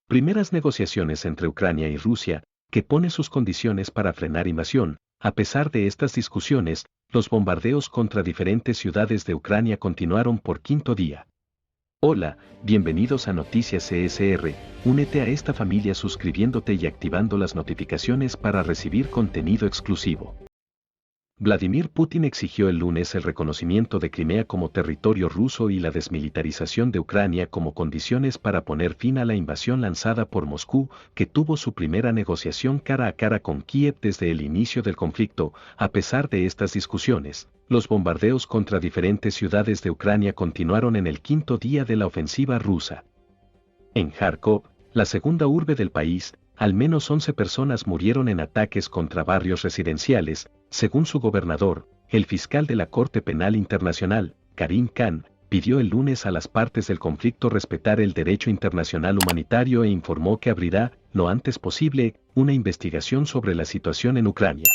Primeras negociaciones entre Ucrania y Rusia, que pone sus condiciones para frenar invasión. A pesar de estas discusiones, los bombardeos contra diferentes ciudades de Ucrania continuaron por quinto día. Hola, bienvenidos a Noticias CSR, únete a esta familia suscribiéndote y activando las notificaciones para recibir contenido exclusivo. Vladimir Putin exigió el lunes el reconocimiento de Crimea como territorio ruso y la desmilitarización de Ucrania como condiciones para poner fin a la invasión lanzada por Moscú, que tuvo su primera negociación cara a cara con Kiev desde el inicio del conflicto. A pesar de estas discusiones, los bombardeos contra diferentes ciudades de Ucrania continuaron en el quinto día de la ofensiva rusa. En Kharkov, la segunda urbe del país, al menos 11 personas murieron en ataques contra barrios residenciales, según su gobernador. El fiscal de la Corte Penal Internacional, Karim Khan, pidió el lunes a las partes del conflicto respetar el derecho internacional humanitario e informó que abrirá, lo antes posible, una investigación sobre la situación en Ucrania.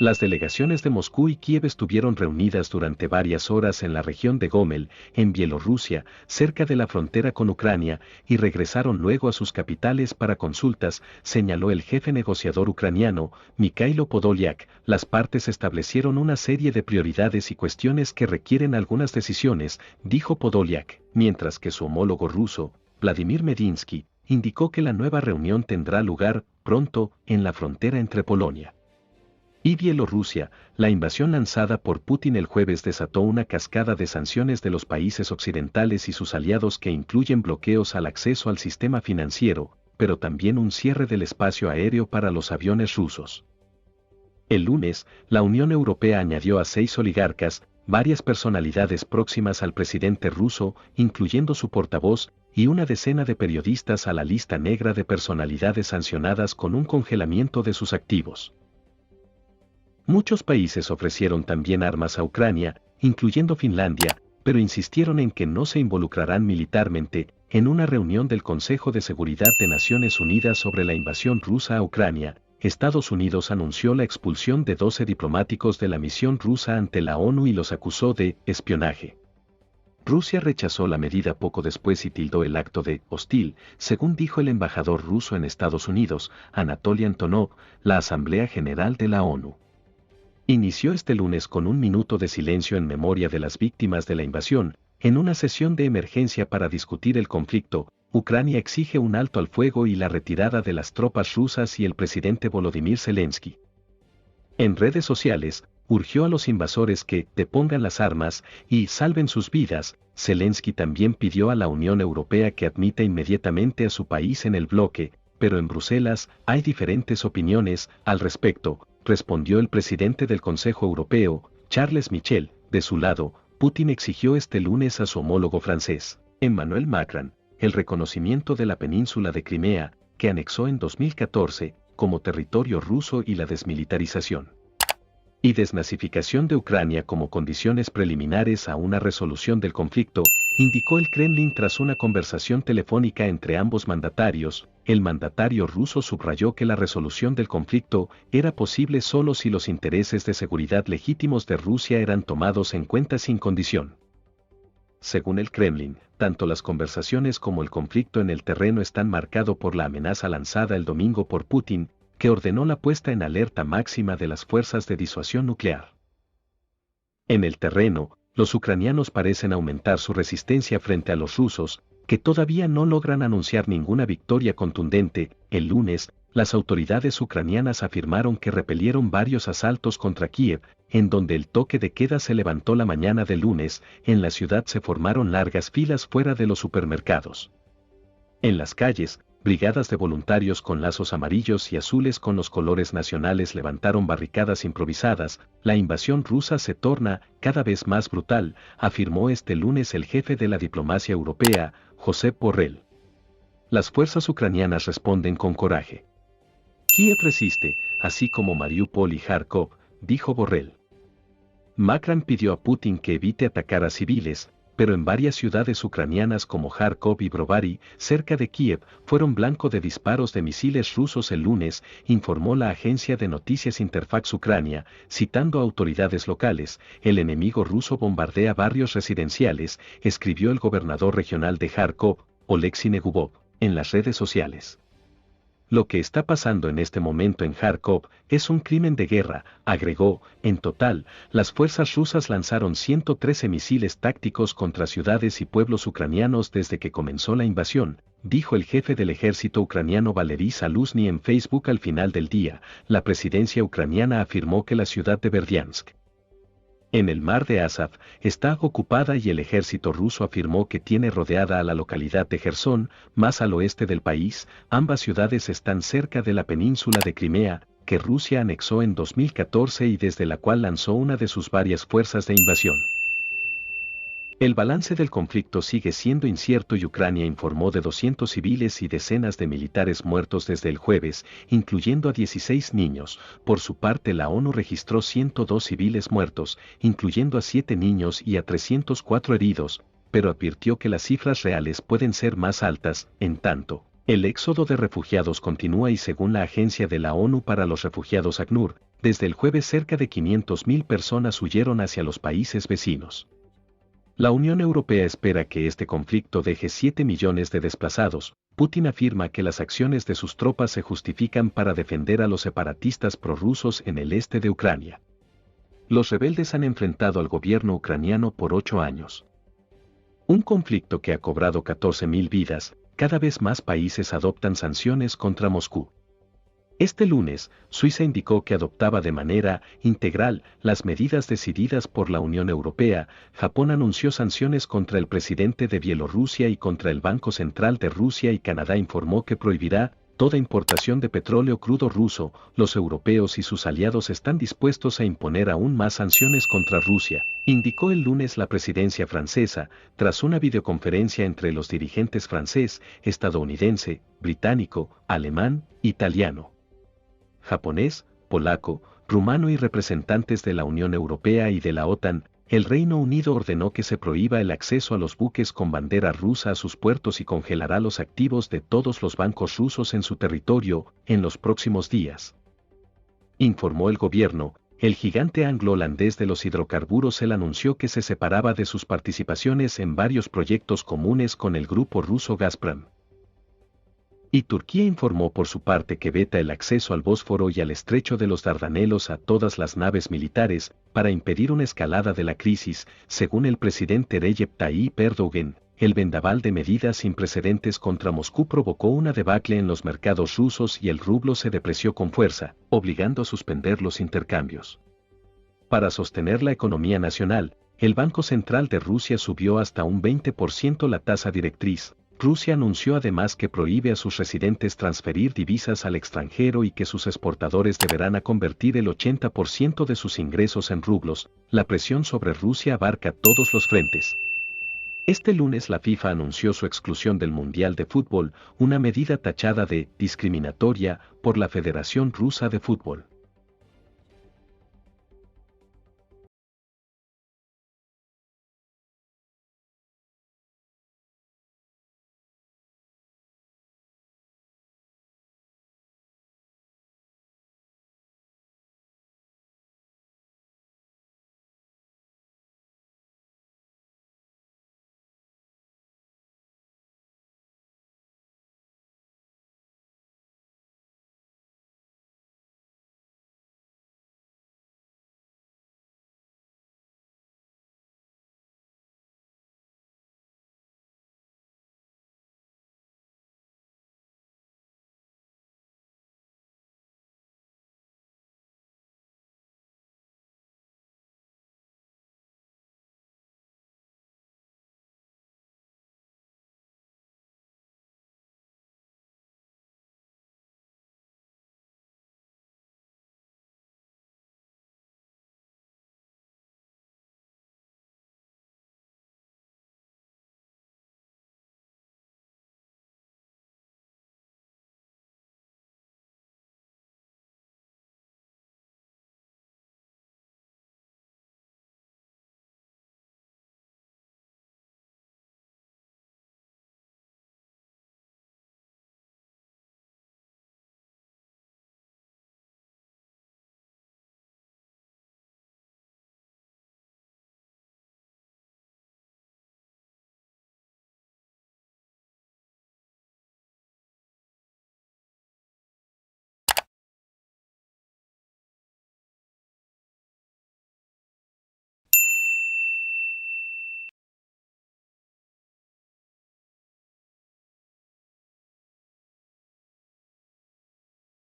Las delegaciones de Moscú y Kiev estuvieron reunidas durante varias horas en la región de Gomel, en Bielorrusia, cerca de la frontera con Ucrania, y regresaron luego a sus capitales para consultas, señaló el jefe negociador ucraniano, Mikhailo Podolyak. Las partes establecieron una serie de prioridades y cuestiones que requieren algunas decisiones, dijo Podolyak, mientras que su homólogo ruso, Vladimir Medinsky, indicó que la nueva reunión tendrá lugar pronto en la frontera entre Polonia y Bielorrusia. La invasión lanzada por Putin el jueves desató una cascada de sanciones de los países occidentales y sus aliados que incluyen bloqueos al acceso al sistema financiero, pero también un cierre del espacio aéreo para los aviones rusos. El lunes, la Unión Europea añadió a 6 oligarcas, varias personalidades próximas al presidente ruso, incluyendo su portavoz, y una decena de periodistas a la lista negra de personalidades sancionadas con un congelamiento de sus activos. Muchos países ofrecieron también armas a Ucrania, incluyendo Finlandia, pero insistieron en que no se involucrarán militarmente. En una reunión del Consejo de Seguridad de Naciones Unidas sobre la invasión rusa a Ucrania, Estados Unidos anunció la expulsión de 12 diplomáticos de la misión rusa ante la ONU y los acusó de espionaje. Rusia rechazó la medida poco después y tildó el acto de hostil, según dijo el embajador ruso en Estados Unidos, Anatoly Antonov. La Asamblea General de la ONU inició este lunes con un minuto de silencio en memoria de las víctimas de la invasión. En una sesión de emergencia para discutir el conflicto, Ucrania exige un alto al fuego y la retirada de las tropas rusas y el presidente Volodymyr Zelensky. En redes sociales, urgió a los invasores que depongan las armas y salven sus vidas. Zelensky también pidió a la Unión Europea que admita inmediatamente a su país en el bloque, pero en Bruselas hay diferentes opiniones al respecto, respondió el presidente del Consejo Europeo, Charles Michel. De su lado, Putin exigió este lunes a su homólogo francés, Emmanuel Macron, el reconocimiento de la península de Crimea, que anexó en 2014, como territorio ruso y la desmilitarización y desnazificación de Ucrania como condiciones preliminares a una resolución del conflicto, indicó el Kremlin tras una conversación telefónica entre ambos mandatarios. El mandatario ruso subrayó que la resolución del conflicto era posible solo si los intereses de seguridad legítimos de Rusia eran tomados en cuenta sin condición. Según el Kremlin, tanto las conversaciones como el conflicto en el terreno están marcados por la amenaza lanzada el domingo por Putin, que ordenó la puesta en alerta máxima de las fuerzas de disuasión nuclear. En el terreno, los ucranianos parecen aumentar su resistencia frente a los rusos, que todavía no logran anunciar ninguna victoria contundente. El lunes, las autoridades ucranianas afirmaron que repelieron varios asaltos contra Kiev, en donde el toque de queda se levantó la mañana del lunes. En la ciudad se formaron largas filas fuera de los supermercados. En las calles, brigadas de voluntarios con lazos amarillos y azules con los colores nacionales levantaron barricadas improvisadas. La invasión rusa se torna cada vez más brutal, afirmó este lunes el jefe de la diplomacia europea, Josep Borrell. Las fuerzas ucranianas responden con coraje. Kiev resiste, así como Mariupol y Kharkov, dijo Borrell. Macron pidió a Putin que evite atacar a civiles, pero en varias ciudades ucranianas como Kharkov y Brovary, cerca de Kiev, fueron blanco de disparos de misiles rusos el lunes, informó la agencia de noticias Interfax Ucrania, citando a autoridades locales. El enemigo ruso bombardea barrios residenciales, escribió el gobernador regional de Kharkov, Oleksiy Negubov. en las redes sociales. Lo que está pasando en este momento en Kharkov es un crimen de guerra, agregó. En total, las fuerzas rusas lanzaron 113 misiles tácticos contra ciudades y pueblos ucranianos desde que comenzó la invasión, dijo el jefe del ejército ucraniano Valery Zaluzny en Facebook al final del día. La presidencia ucraniana afirmó que la ciudad de Berdiansk, en el mar de Azov, está ocupada y el ejército ruso afirmó que tiene rodeada a la localidad de Jersón, más al oeste del país. Ambas ciudades están cerca de la península de Crimea, que Rusia anexó en 2014 y desde la cual lanzó una de sus varias fuerzas de invasión. El balance del conflicto sigue siendo incierto y Ucrania informó de 200 civiles y decenas de militares muertos desde el jueves, incluyendo a 16 niños. Por su parte, la ONU registró 102 civiles muertos, incluyendo a 7 niños y a 304 heridos, pero advirtió que las cifras reales pueden ser más altas. En tanto, el éxodo de refugiados continúa y según la Agencia de la ONU para los Refugiados ACNUR, desde el jueves cerca de 500.000 personas huyeron hacia los países vecinos. La Unión Europea espera que este conflicto deje 7 millones de desplazados. Putin afirma que las acciones de sus tropas se justifican para defender a los separatistas prorrusos en el este de Ucrania. Los rebeldes han enfrentado al gobierno ucraniano por 8 años. Un conflicto que ha cobrado 14.000 vidas. Cada vez más países adoptan sanciones contra Moscú. Este lunes, Suiza indicó que adoptaba de manera integral las medidas decididas por la Unión Europea. Japón anunció sanciones contra el presidente de Bielorrusia y contra el Banco Central de Rusia y Canadá informó que prohibirá toda importación de petróleo crudo ruso. Los europeos y sus aliados están dispuestos a imponer aún más sanciones contra Rusia, indicó el lunes la presidencia francesa, tras una videoconferencia entre los dirigentes francés, estadounidense, británico, alemán, italiano, japonés, polaco, rumano y representantes de la Unión Europea y de la OTAN. El Reino Unido ordenó que se prohíba el acceso a los buques con bandera rusa a sus puertos y congelará los activos de todos los bancos rusos en su territorio en los próximos días. Informó el gobierno. El gigante anglo-holandés de los hidrocarburos anunció que se separaba de sus participaciones en varios proyectos comunes con el grupo ruso Gazprom. Y Turquía informó por su parte que veta el acceso al Bósforo y al estrecho de los Dardanelos a todas las naves militares para impedir una escalada de la crisis. Según el presidente Recep Tayyip Erdogan, el vendaval de medidas sin precedentes contra Moscú provocó una debacle en los mercados rusos y el rublo se depreció con fuerza, obligando a suspender los intercambios. Para sostener la economía nacional, el Banco Central de Rusia subió hasta un 20% la tasa directriz. Rusia anunció además que prohíbe a sus residentes transferir divisas al extranjero y que sus exportadores deberán convertir el 80% de sus ingresos en rublos. La presión sobre Rusia abarca todos los frentes. Este lunes la FIFA anunció su exclusión del Mundial de Fútbol, una medida tachada de discriminatoria por la Federación Rusa de Fútbol.